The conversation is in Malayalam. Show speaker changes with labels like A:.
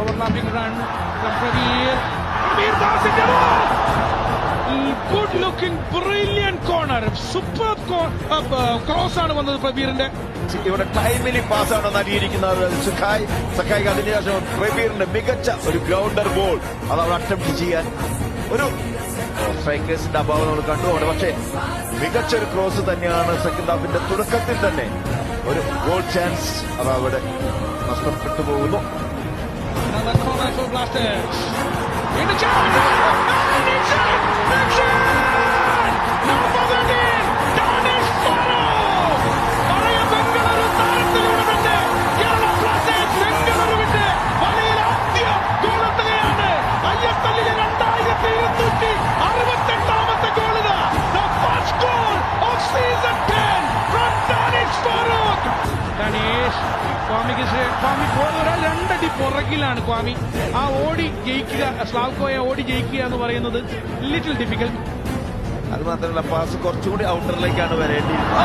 A: overlapping run from Praveer. Praveer Das in the ball. Good looking, brilliant corner. Superb cross ആണ് വന്നത് പ്രബീറിന്റെ.
B: ഇവിടെ ടൈമിലി പാസ്സാണ് നൽകിയിരിക്കുന്നത് സഖായി. അതിനുശേഷം പ്രബീറിന്റെ മികച്ച ഒരു ഗ്രൗണ്ടർ ബോൾ അത് അവിടെ അറ്റംപ്റ്റ് ചെയ്യാൻ ഒരു സ്ട്രൈക്കേഴ്സിന്റെ അഭാവം നമ്മൾ കണ്ടുകൊണ്ട്, പക്ഷേ മികച്ചൊരു ക്രോസ് തന്നെയാണ്. സെക്കൻഡ് ഹാഫിന്റെ തുടക്കത്തിൽ തന്നെ ഒരു ഗോൾ ചാൻസ് അത് അവിടെ നഷ്ടപ്പെട്ടു പോകുന്നു.
A: രണ്ടടി പുറകിലാണ് ക്വാമി. ആ ഓടി ജയിക്കുക, സ്ലാവ്കോയെ ഓടി ജയിക്കുക എന്ന് പറയുന്നത് ലിറ്റിൽ ഡിഫിക്കൽട്ട്.
B: അത് മാത്രമല്ല പാസ് കുറച്ചുകൂടി ഔട്ടറിലേക്കാണ് വരേണ്ടിയിരുന്നത്.